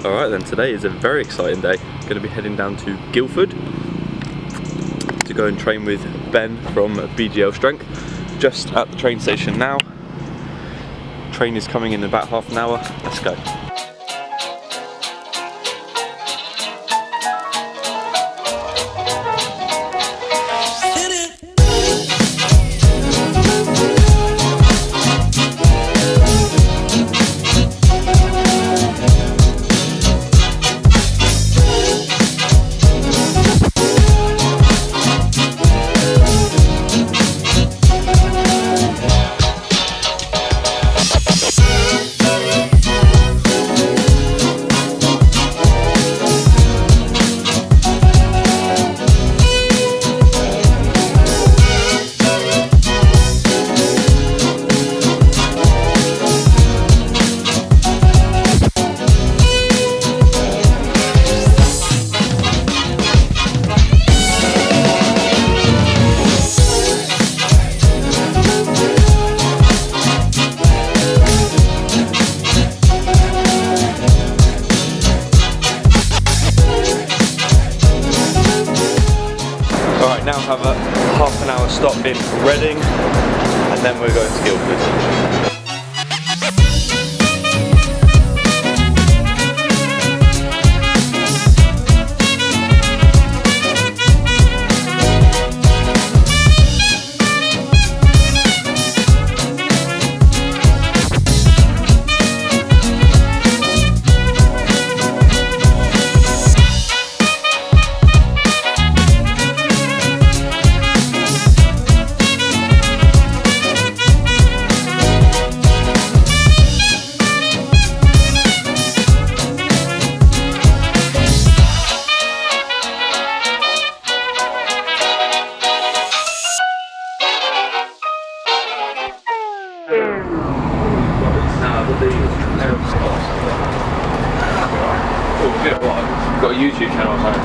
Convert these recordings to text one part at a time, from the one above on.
Alright then, today is a very exciting day. Going to be heading down to Guildford to go and train with Ben from BGL Strength. Just at the train station now. Train is coming in about half an hour. Let's go. Now have a half an hour stop in Reading and then we're going to Guildford. You've got a YouTube channel on mine.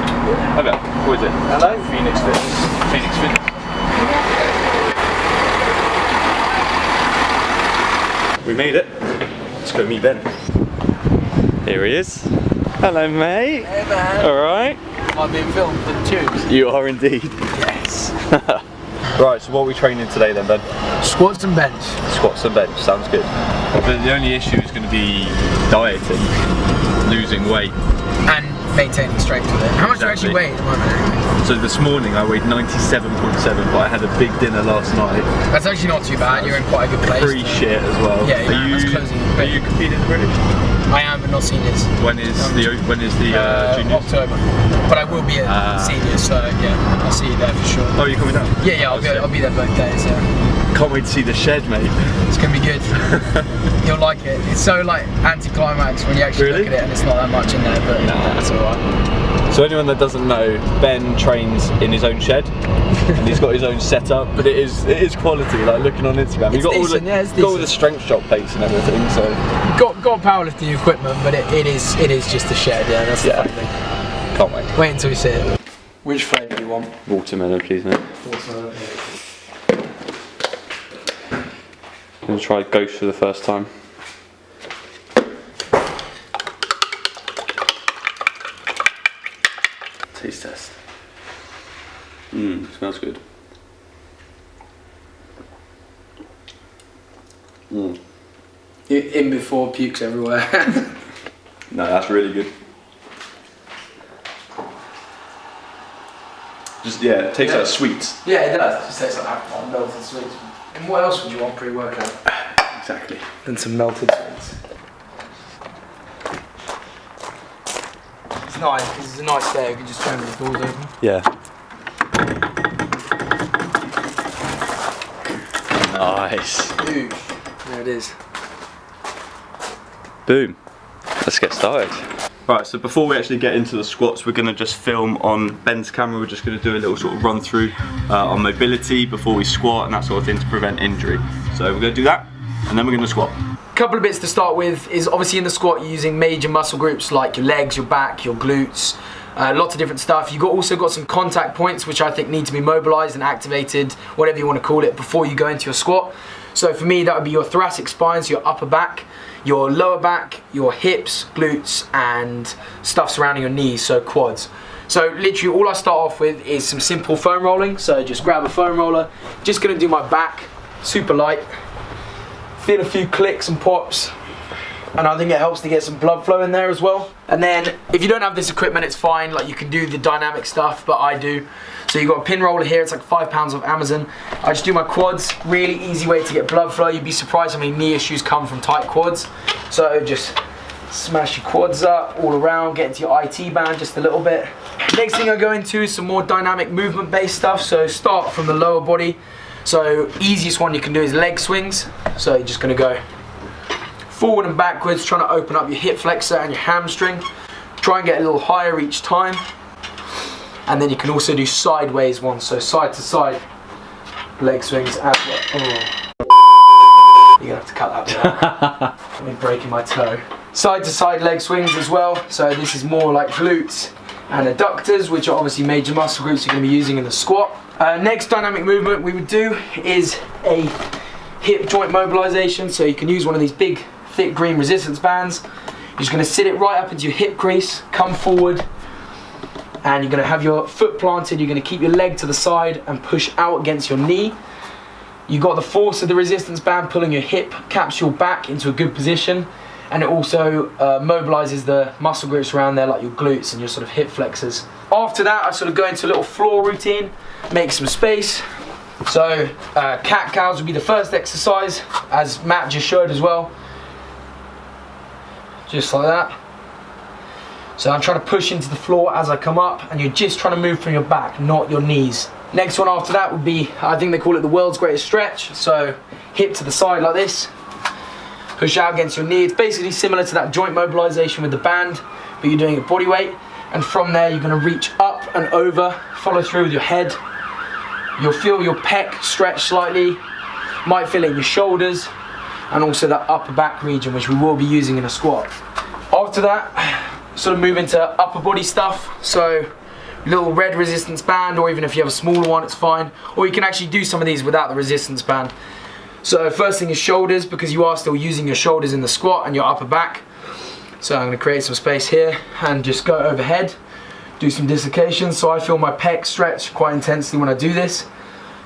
Okay, what is it? Hello? Phoenix Fitness. Phoenix Fitness. We made it. Let's go meet Ben. Here he is. Hello mate. Hey man. Alright. I'm being filmed for the tubes. You are indeed. Yes. Right, so what are we training today then, Ben? Squats and bench. Squats and bench, sounds good. But the only issue is going to be dieting, losing weight. And maintaining strength with it. How much do you actually weigh at the moment? So this morning I weighed 97.7, but I had a big dinner last night. That's actually not too bad, you're in quite a good place. Pretty shit as well. Yeah, that's closing. Are you competing in the British? I am, but not seniors. When is the juniors? October. But I will be at seniors, so yeah, I'll see you there for sure. Oh, you're coming down? Yeah, I'll be there both days, yeah. Can't wait to see the shed, mate. It's gonna be good. You'll like it. It's so like anticlimax when you actually look at it and it's not that much in there, but that's alright. So anyone that doesn't know, Ben trains in his own shed and he's got his own setup, but it is quality, like looking on Instagram. You've got all the strength shot plates and everything, so got powerlifting equipment, but it is just a shed, yeah, that's the funny thing. Can't wait. Wait until you see it. Which flavour do you want? Watermelon, please, mate. Watermelon. I'm going to try Ghost for the first time. Taste test. Smells good. In before, pukes everywhere. No, that's really good. Just, yeah, it tastes like sweets. Yeah, it does. It just tastes like alcohol, melted sweets. And what else would you want pre-workout? Exactly. Than some melted sweets. It's nice because it's a nice day. You can just turn the doors open. Yeah. Nice. Ooh, there it is. Boom. Let's get started. Right, so before we actually get into the squats, we're going to just film on Ben's camera. We're just going to do a little sort of run through on mobility before we squat and that sort of thing to prevent injury. So we're going to do that and then we're going to squat. Couple of bits to start with is obviously in the squat you're using major muscle groups like your legs, your back, your glutes, lots of different stuff. You've also got some contact points which I think need to be mobilized and activated, whatever you want to call it, before you go into your squat. So for me that would be your thoracic spine, so your upper back, your lower back, your hips, glutes, and stuff surrounding your knees, so quads. So literally all I start off with is some simple foam rolling. So just grab a foam roller, just gonna do my back, super light, feel a few clicks and pops, and I think it helps to get some blood flow in there as well. And then if you don't have this equipment, it's fine, like you can do the dynamic stuff, but I do. So you've got a pin roller here, it's like £5 off Amazon. I just do my quads, really easy way to get blood flow. You'd be surprised how many knee issues come from tight quads. So just smash your quads up all around, get into your IT band just a little bit. Next thing I go into is some more dynamic movement based stuff. So start from the lower body. So easiest one you can do is leg swings. So you're just gonna go forward and backwards, trying to open up your hip flexor and your hamstring. Try and get a little higher each time. And then you can also do sideways ones, so side to side leg swings as well. Oh. You're gonna have to cut that out. I'm breaking my toe. Side to side leg swings as well. So this is more like glutes and adductors, which are obviously major muscle groups you're gonna be using in the squat. Next dynamic movement we would do is a hip joint mobilization. So you can use one of these big, thick green resistance bands. You're just gonna sit it right up into your hip crease, come forward, and you're going to have your foot planted, you're going to keep your leg to the side and push out against your knee. You've got the force of the resistance band pulling your hip capsule back into a good position, and it also mobilizes the muscle groups around there like your glutes and your sort of hip flexors. After that I sort of go into a little floor routine, make some space. So cat cows would be the first exercise, as Matt just showed as well. Just like that. So I'm trying to push into the floor as I come up, and you're just trying to move from your back, not your knees. Next one after that would be, I think they call it the world's greatest stretch. So hip to the side like this, push out against your knee. It's basically similar to that joint mobilization with the band, but you're doing it body weight. And from there you're going to reach up and over, follow through with your head. You'll feel your pec stretch slightly, might feel it in your shoulders, and also that upper back region, which we will be using in a squat. After that, sort of move into upper body stuff. So little red resistance band, or even if you have a smaller one, it's fine. Or you can actually do some of these without the resistance band. So first thing is shoulders, because you are still using your shoulders in the squat and your upper back. So I'm going to create some space here and just go overhead, do some dislocations. So I feel my pec stretch quite intensely when I do this.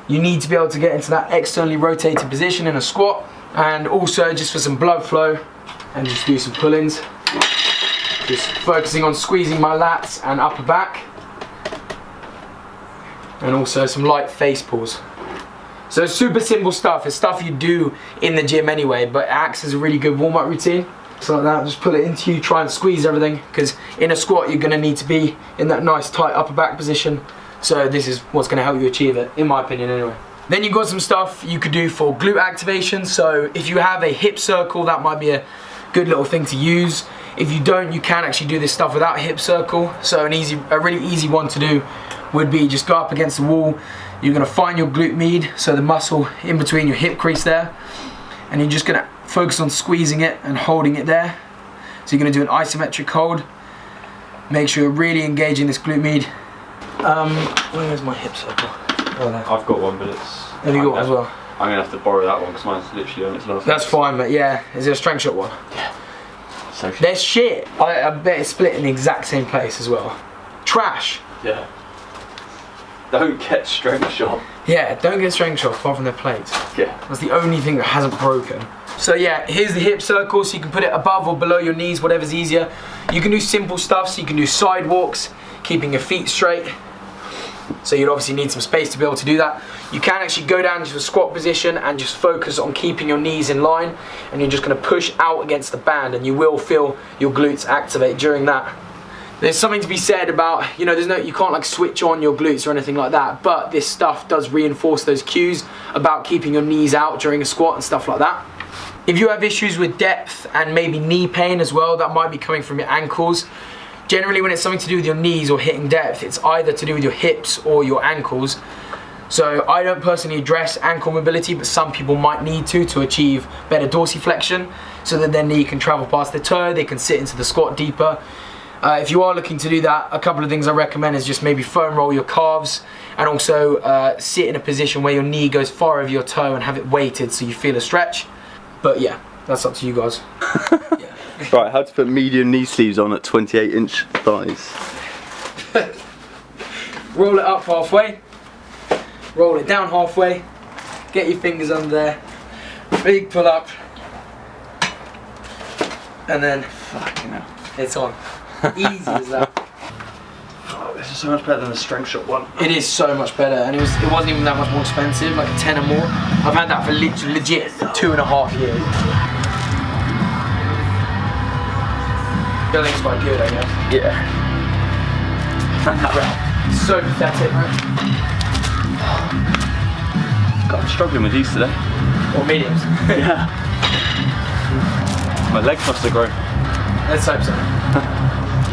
You need to be able to get into that externally rotated position in a squat, and also just for some blood flow, and just do some pull-ins. Just focusing on squeezing my lats and upper back, and also some light face pulls. So super simple stuff. It's stuff you do in the gym anyway, but it acts as a really good warm-up routine. So like that, just pull it into you, try and squeeze everything, because in a squat you're going to need to be in that nice tight upper back position. So this is what's going to help you achieve it, in my opinion anyway. Then you've got some stuff you could do for glute activation. So if you have a hip circle, that might be a good little thing to use. If you don't, you can actually do this stuff without a hip circle. So a really easy one to do would be just go up against the wall. You're going to find your glute med, so the muscle in between your hip crease there, and you're just going to focus on squeezing it and holding it there. So you're going to do an isometric hold. Make sure you're really engaging this glute med. Where's my hip circle? Oh, there. I've got one, but it's... Have you got one as well? I'm going to have to borrow that one because mine's literally on its last. That's fine, but yeah. Is there a strength shot one? Yeah. So there's shit. I bet it's split in the exact same place as well. Trash. Yeah. Don't get strength shot. Yeah, don't get strength shock apart from their plates. Yeah. That's the only thing that hasn't broken. So yeah, here's the hip circle, so you can put it above or below your knees, whatever's easier. You can do simple stuff, so you can do side walks, keeping your feet straight. So you'd obviously need some space to be able to do that. You can actually go down to a squat position and just focus on keeping your knees in line, and you're just going to push out against the band, and you will feel your glutes activate during that. There's something to be said about, you know, you can't like switch on your glutes or anything like that, but this stuff does reinforce those cues about keeping your knees out during a squat and stuff like that. If you have issues with depth and maybe knee pain as well, that might be coming from your ankles. Generally, when it's something to do with your knees or hitting depth, it's either to do with your hips or your ankles. So I don't personally address ankle mobility, but some people might need to achieve better dorsiflexion, so that their knee can travel past their toe, they can sit into the squat deeper. If you are looking to do that, a couple of things I recommend is just maybe foam roll your calves, and also sit in a position where your knee goes far over your toe and have it weighted so you feel a stretch. But yeah, that's up to you guys. Yeah. Right, how to put medium knee sleeves on at 28-inch thighs. Roll it up halfway, roll it down halfway, get your fingers under there, big pull up, and then Fucking hell. it's on. Easy as that. Oh, this is so much better than the strength shot one. It is so much better, and it wasn't even that much more expensive, like 10 or more. I've had that for legit 2.5 years. Feeling's quite good, I guess. Yeah. So pathetic, right? God, I'm struggling with these today. Or mediums. Yeah. My legs must have grown. Let's hope so.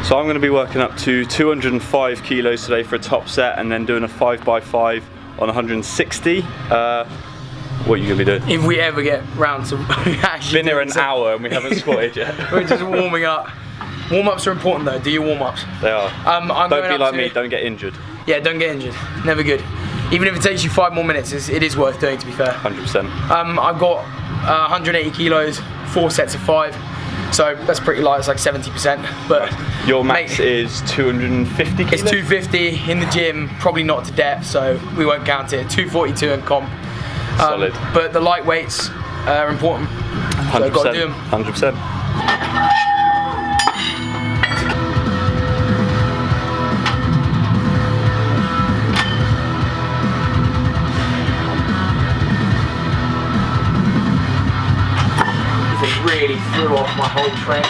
So I'm going to be working up to 205 kilos today for a top set, and then doing a 5x5 on 160. What are you going to be doing? If we ever get round to actually Been here an hour and we haven't squatted yet. We're just warming up. Warm-ups are important though, do your warm-ups. They are. I'm don't be like me, don't get injured. Yeah, don't get injured. Never good. Even if it takes you 5 more minutes, it is worth doing, to be fair. 100%. I've got 180 kilos, 4 sets of 5. So that's pretty light, it's like 70%. But your max is 250 kilos? It's 250 in the gym, probably not to depth, so we won't count it. 242 in comp. Solid. But the light weights are important. 100%. So I've got to do them. 100%. Really threw off my whole train.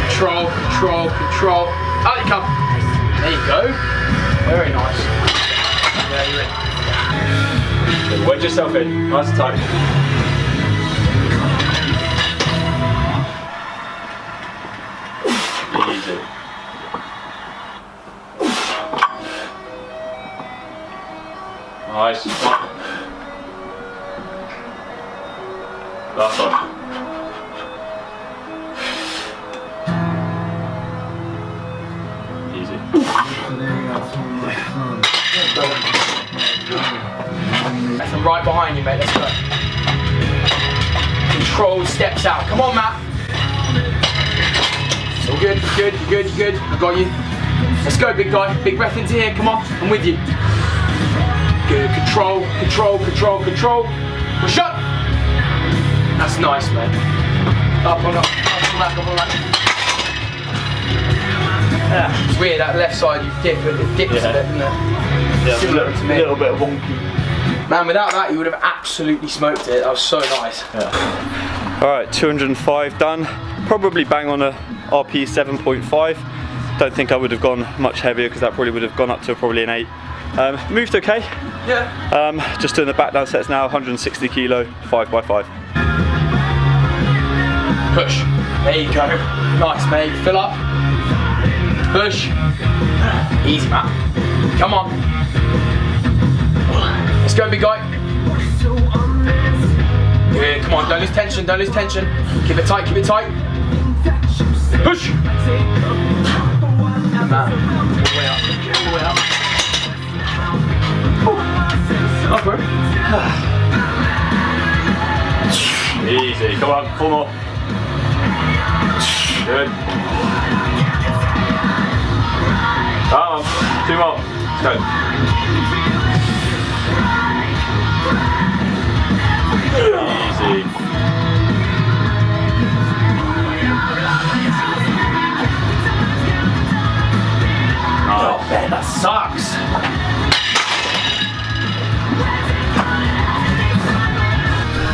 Control, control, control. Out you come. There you go. Very nice. There you're in. Wedge yourself in, nice and tight. Easy. Nice. Last one. Easy. From right behind you, mate, let's go. Control steps out. Come on, Matt. It's all good, you're good, you're good, you're good. I got you. Let's go, big guy. Big breath into here, come on, I'm with you. Good, control, control, control, control. Push up. That's nice, mate. Up on up, up on back, up on back. Yeah, it's weird, that left side you dip, it dips a bit, doesn't it? Yeah, similar to me. A little bit wonky. Man, without that you would have absolutely smoked it. That was so nice. Yeah. Alright, 205 done. Probably bang on a RP 7.5. Don't think I would have gone much heavier because that probably would have gone up to probably an 8. Moved okay. Yeah. Just doing the back down sets now, 160 kilo, 5x5. Push. There you go. Nice, mate. Fill up. Push. Easy, Matt. Come on. Let's go, big guy. Good, come on, don't lose tension, don't lose tension. Keep it tight, keep it tight. Push! Man, all the way up. the way up. Up, bro. Easy, come on, 4 more. Good. Come on, 2 more. Let's go. Easy. Oh man, that sucks.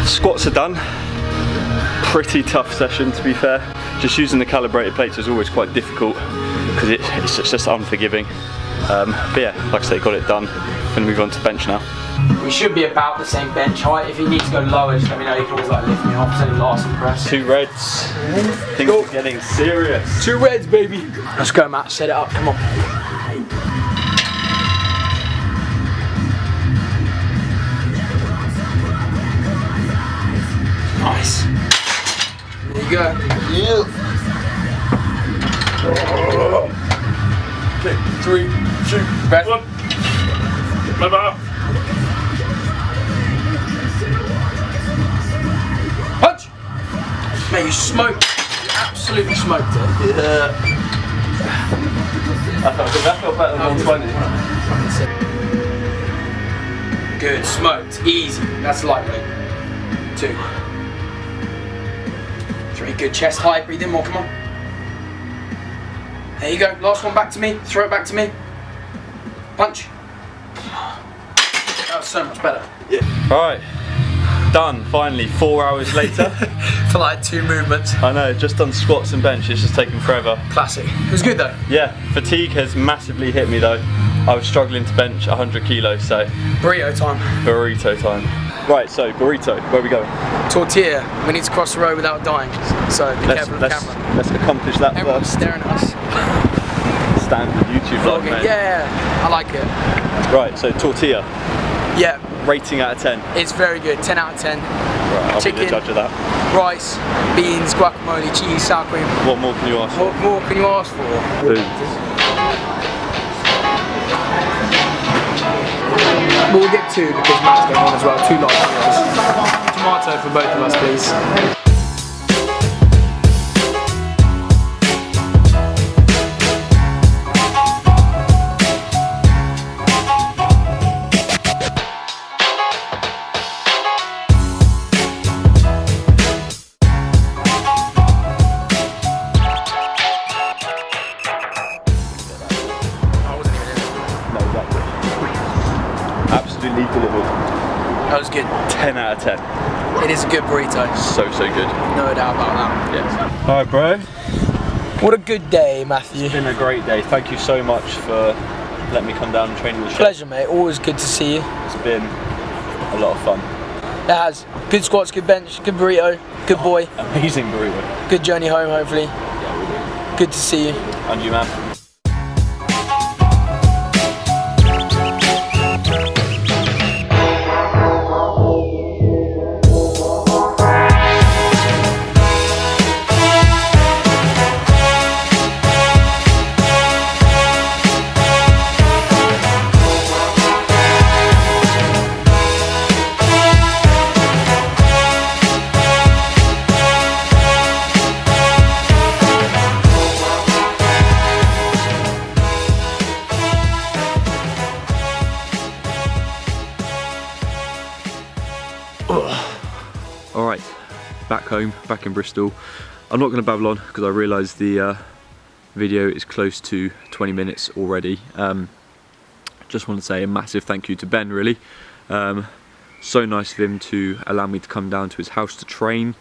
Squats are done. Pretty tough session, to be fair. Just using the calibrated plates is always quite difficult because it's just unforgiving. But yeah, like I say, got it done. Gonna move on to bench now. We should be about the same bench height. If you need to go lower, just let me know. You can always like lift me off. It's only last and press. 2 reds. Things are getting serious. 2 reds, baby. Let's go, Matt. Set it up. Come on. Nice. There you go. Yeah. Okay, 3, 2, Breath. 1. Punch! Mate, you smoked. You absolutely smoked it. Yeah. That felt better than 120. Good, smoked. Easy. That's lightweight. 2. 3, good. Chest high. Breathe in more. Come on. There you go. Last one back to me. Throw it back to me. Punch. That was so much better. Yeah. Alright. Done, finally, 4 hours later. For like 2 movements. I know, just done squats and bench, it's just taken forever. Classic. It was good though. Yeah, fatigue has massively hit me though. I was struggling to bench 100 kilos, so. Burrito time. Burrito time. Right, so burrito, where are we going? Tortilla. We need to cross the road without dying. So be careful of the camera. Let's accomplish that Everyone's first. staring at us. Standard YouTube vlog, Vlogging. mate. Yeah, I like it. Right, so tortilla. Yeah. Rating out of 10. It's very good. 10 out of 10. Right, I'll Chicken, be the judge of that. rice, beans, guacamole, cheese, sour cream. What more can you ask for? What more can you ask for? Food. We'll get 2 because Matt's going on as well. 2 large meals. Tomato for both of us, please. Absolutely delivered. That was good. 10 out of 10. It is a good burrito. So good. No doubt about that. Yes. Alright, bro. What a good day, Matthew. It's been a great day. Thank you so much for letting me come down and train in the shed. Pleasure, mate. Always good to see you. It's been a lot of fun. It has. Good squats, good bench, good burrito, good boy. Amazing burrito. Good journey home, hopefully. Yeah, we do. Good to see you. And you, man. Alright, back home, back in Bristol. I'm not going to babble on because I realise the video is close to 20 minutes already. Just want to say a massive thank you to Ben, really. So nice of him to allow me to come down to his house to train.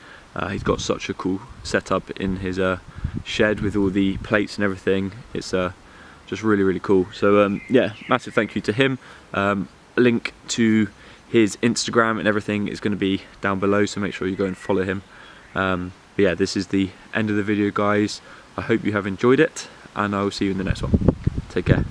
He's got such a cool setup in his shed with all the plates and everything. It's just really cool. So yeah, massive thank you to him. Link to his Instagram and everything is going to be down below, so make sure you go and follow him. But yeah, this is the end of the video, guys. I hope you have enjoyed it, and I will see you in the next one. Take care.